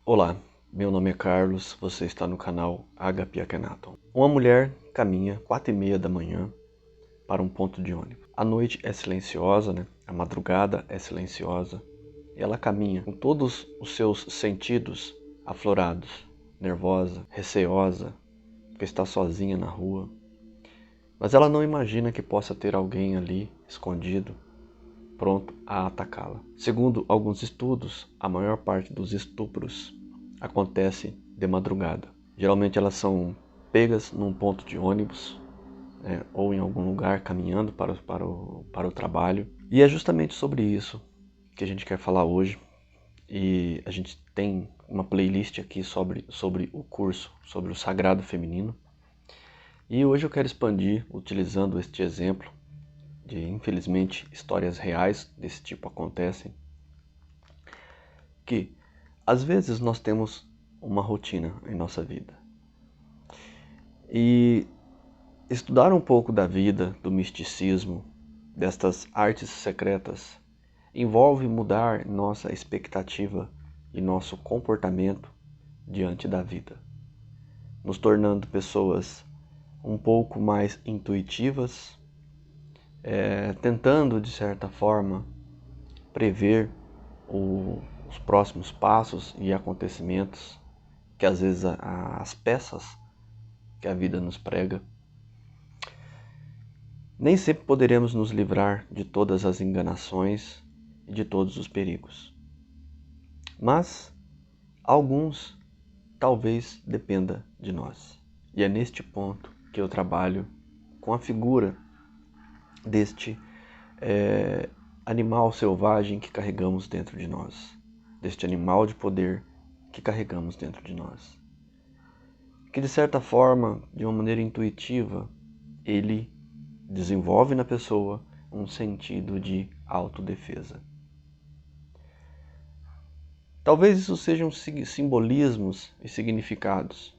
Olá, meu nome é Carlos, você está no canal HP Akhenaton. Uma mulher caminha 4h30 da manhã para um ponto de ônibus. A noite é silenciosa, A madrugada é silenciosa. E ela caminha com todos os seus sentidos aflorados, nervosa, receosa, porque está sozinha na rua. Mas ela não imagina que possa ter alguém ali, escondido, pronto a atacá-la. Segundo alguns estudos, a maior parte dos estupros acontece de madrugada. Geralmente elas são pegas num ponto de ônibus, ou em algum lugar caminhando para o trabalho. E é justamente sobre isso que a gente quer falar hoje. E a gente tem uma playlist aqui sobre o curso, sobre o sagrado feminino. E hoje eu quero expandir utilizando este exemplo de, infelizmente, histórias reais desse tipo acontecem, que às vezes nós temos uma rotina em nossa vida. E estudar um pouco da vida, do misticismo, destas artes secretas, envolve mudar nossa expectativa e nosso comportamento diante da vida, nos tornando pessoas um pouco mais intuitivas, tentando, de certa forma, prever os próximos passos e acontecimentos que às vezes as peças que a vida nos prega. Nem sempre poderemos nos livrar de todas as enganações e de todos os perigos. Mas alguns talvez dependa de nós. E é neste ponto que eu trabalho com a figura deste animal selvagem que carregamos dentro de nós, deste animal de poder que carregamos dentro de nós. Que de certa forma, de uma maneira intuitiva, ele desenvolve na pessoa um sentido de autodefesa. Talvez isso sejam simbolismos e significados,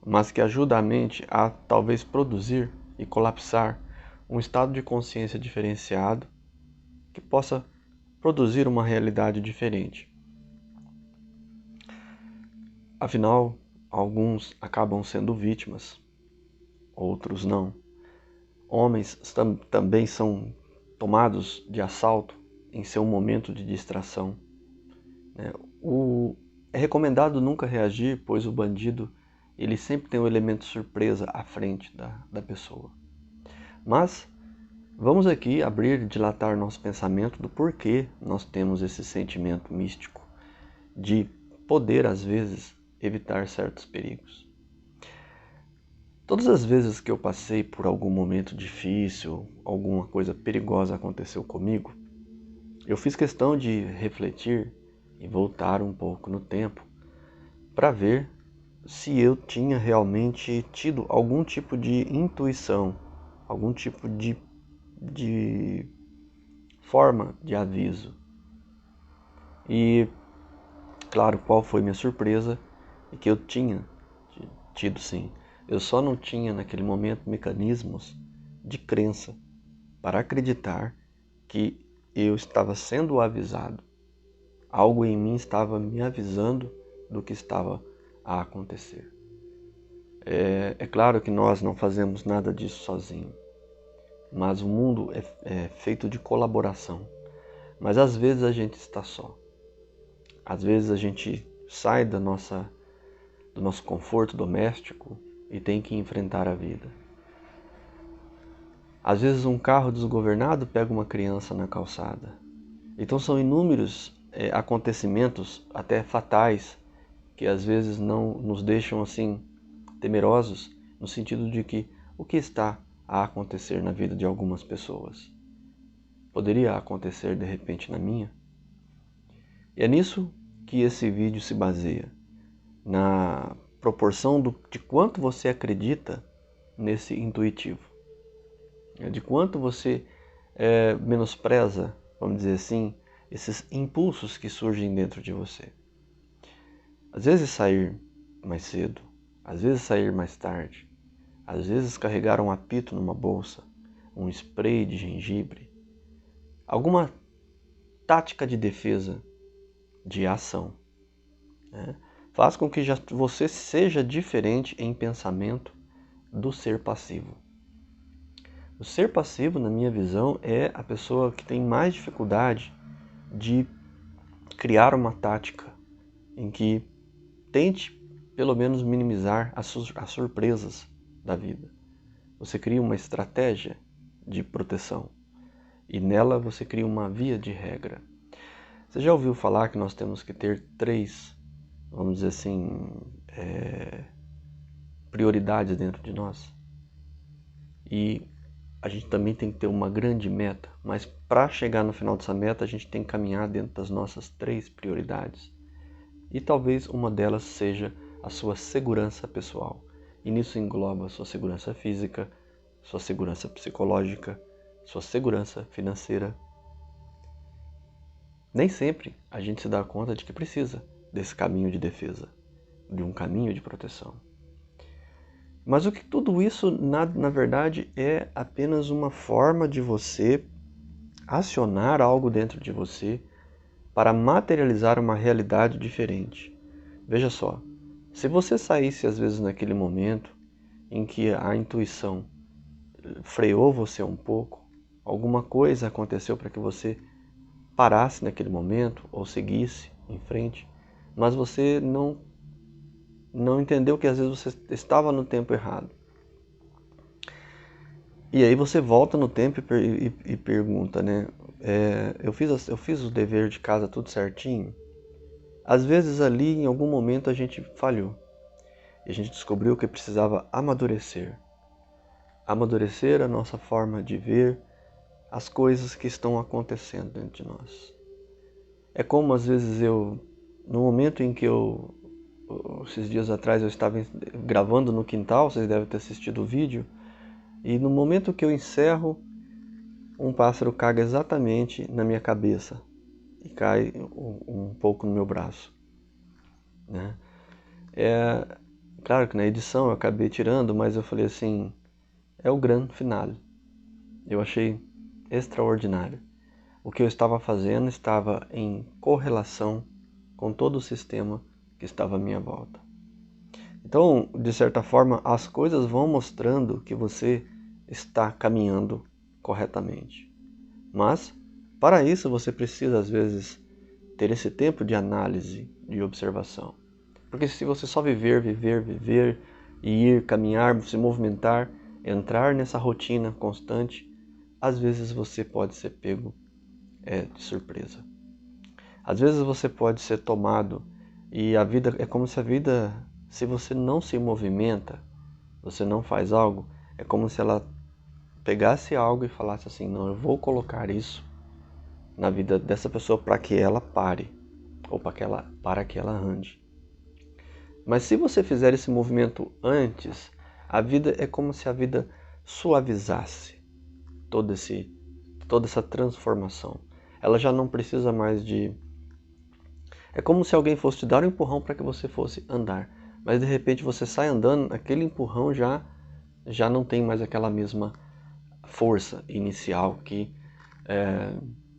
mas que ajuda a mente a talvez produzir e colapsar um estado de consciência diferenciado que possa produzir uma realidade diferente. Afinal, alguns acabam sendo vítimas, outros não. Homens também são tomados de assalto em seu momento de distração. É recomendado nunca reagir, pois o bandido ele sempre tem um elemento surpresa à frente da pessoa. Mas vamos aqui abrir e dilatar nosso pensamento do porquê nós temos esse sentimento místico de poder, às vezes, evitar certos perigos. Todas as vezes que eu passei por algum momento difícil, alguma coisa perigosa aconteceu comigo, eu fiz questão de refletir e voltar um pouco no tempo para ver se eu tinha realmente tido algum tipo de intuição, algum tipo de forma de aviso. E, claro, qual foi minha surpresa? É que eu tinha tido sim. Eu só não tinha naquele momento mecanismos de crença para acreditar que eu estava sendo avisado. Algo em mim estava me avisando do que estava a acontecer. É claro que nós não fazemos nada disso sozinho, mas o mundo é feito de colaboração. Mas às vezes a gente está só. Às vezes a gente sai do nosso conforto doméstico e tem que enfrentar a vida. Às vezes um carro desgovernado pega uma criança na calçada. Então são inúmeros acontecimentos, até fatais, que às vezes não nos deixam assim temerosos, no sentido de que o que está a acontecer na vida de algumas pessoas poderia acontecer de repente na minha? E é nisso que esse vídeo se baseia, na proporção de quanto você acredita nesse intuitivo, de quanto você menospreza, vamos dizer assim, esses impulsos que surgem dentro de você. Às vezes sair mais cedo, às vezes sair mais tarde, às vezes carregar um apito numa bolsa, um spray de gengibre, alguma tática de defesa, de ação. né? Faz com que você seja diferente em pensamento do ser passivo. O ser passivo, na minha visão, é a pessoa que tem mais dificuldade de criar uma tática em que tente, pelo menos, minimizar as surpresas da vida. Você cria uma estratégia de proteção e nela você cria uma via de regra. Você já ouviu falar que nós temos que ter 3, vamos dizer assim, prioridades dentro de nós? E a gente também tem que ter uma grande meta, mas para chegar no final dessa meta a gente tem que caminhar dentro das nossas 3 prioridades. E talvez uma delas seja a sua segurança pessoal. E nisso engloba a sua segurança física, sua segurança psicológica, sua segurança financeira. Nem sempre a gente se dá conta de que precisa desse caminho de defesa, de um caminho de proteção. Mas o que tudo isso, na verdade, é apenas uma forma de você acionar algo dentro de você para materializar uma realidade diferente. Veja só, se você saísse às vezes naquele momento em que a intuição freou você um pouco, alguma coisa aconteceu para que você parasse naquele momento ou seguisse em frente, mas você não entendeu que às vezes você estava no tempo errado. E aí você volta no tempo e pergunta, né? Eu fiz o dever de casa tudo certinho? Às vezes ali, em algum momento, a gente falhou. E a gente descobriu que precisava amadurecer. Amadurecer a nossa forma de ver as coisas que estão acontecendo dentro de nós. É como às vezes no momento em que esses dias atrás eu estava gravando no quintal, vocês devem ter assistido o vídeo, e no momento que eu encerro, um pássaro caga exatamente na minha cabeça e cai um pouco no meu braço, né? Claro que na edição eu acabei tirando, mas eu falei assim, é o grande finale. Eu achei extraordinário. O que eu estava fazendo estava em correlação com todo o sistema que estava à minha volta. Então, de certa forma, as coisas vão mostrando que você está caminhando corretamente. Mas, para isso, você precisa, às vezes, ter esse tempo de análise, de observação. Porque se você só viver e ir, caminhar, se movimentar, entrar nessa rotina constante, às vezes você pode ser pego de surpresa. Às vezes você pode ser tomado e a vida é como se a vida, se você não se movimenta, você não faz algo, é como se ela pegasse algo e falasse assim, não, eu vou colocar isso na vida dessa pessoa para que ela pare, ou para que ela ande. Mas se você fizer esse movimento antes, a vida é como se a vida suavizasse toda essa transformação. Ela já não precisa mais de... É como se alguém fosse te dar um empurrão para que você fosse andar. Mas de repente você sai andando, aquele empurrão já não tem mais aquela mesma força inicial que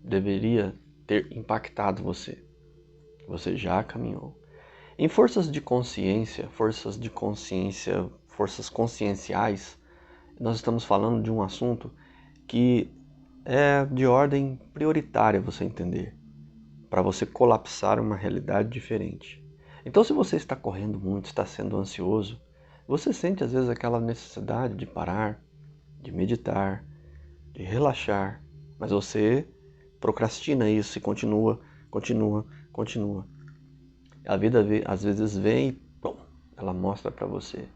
deveria ter impactado você. Você já caminhou. Em forças conscienciais, nós estamos falando de um assunto que é de ordem prioritária você entender, para você colapsar uma realidade diferente. Então, se você está correndo muito, está sendo ansioso, você sente às vezes aquela necessidade de parar, de meditar, de relaxar, mas você procrastina isso e continua. A vida às vezes vem e pum, ela mostra para você.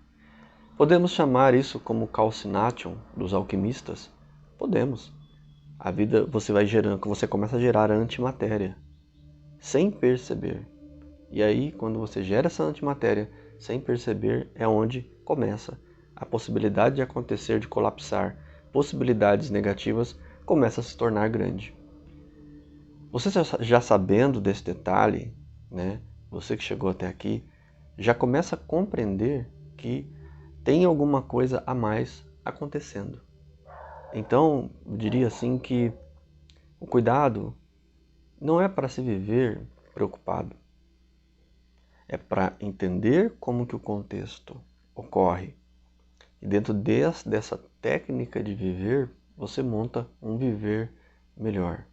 Podemos chamar isso como calcination dos alquimistas? Podemos. A vida você começa a gerar antimatéria sem perceber. E aí, quando você gera essa antimatéria sem perceber, é onde começa a possibilidade de acontecer, de colapsar, possibilidades negativas começa a se tornar grande. Você já sabendo desse detalhe, né? Você que chegou até aqui, já começa a compreender que tem alguma coisa a mais acontecendo. Então, eu diria assim que o cuidado não é para se viver preocupado. é para entender como que o contexto ocorre. E dentro dessa técnica de viver, você monta um viver melhor.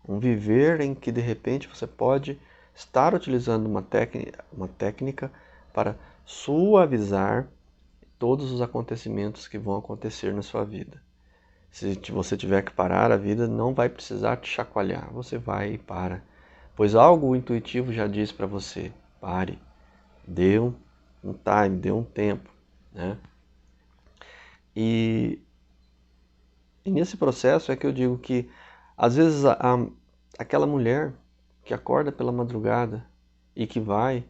Um viver em que de repente você pode estar utilizando uma técnica para suavizar todos os acontecimentos que vão acontecer na sua vida. Se você tiver que parar, a vida não vai precisar te chacoalhar. Você vai e para. Pois algo intuitivo já diz para você, pare, dê um time, dê um tempo, né? E nesse processo é que eu digo que, às vezes, aquela mulher que acorda pela madrugada e que vai,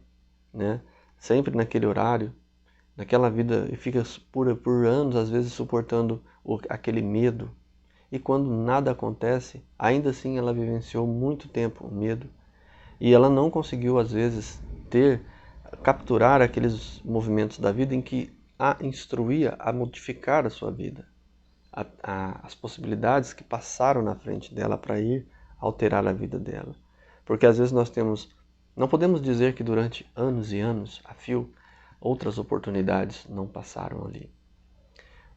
né, sempre naquele horário, naquela vida, e fica por anos, às vezes, suportando aquele medo, e quando nada acontece, ainda assim ela vivenciou muito tempo o medo, e ela não conseguiu, às vezes, capturar aqueles movimentos da vida em que a instruía a modificar a sua vida. As possibilidades que passaram na frente dela para ir alterar a vida dela. Porque às vezes não podemos dizer que durante anos e anos, a fio, outras oportunidades não passaram ali.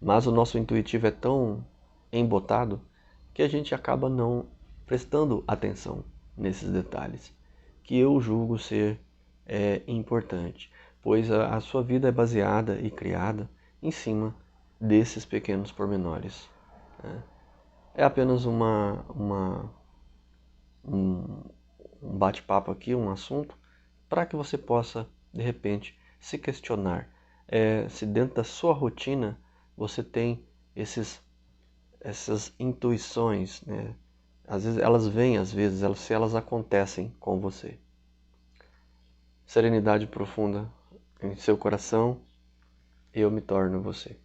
Mas o nosso intuitivo é tão embotado que a gente acaba não prestando atenção nesses detalhes, que eu julgo ser importante, pois a sua vida é baseada e criada em cima desses pequenos pormenores, né? É apenas um bate-papo aqui, um assunto, para que você possa, de repente, se questionar se dentro da sua rotina você tem essas intuições, né? Às vezes elas vêm, se elas acontecem com você. Serenidade profunda em seu coração, eu me torno você.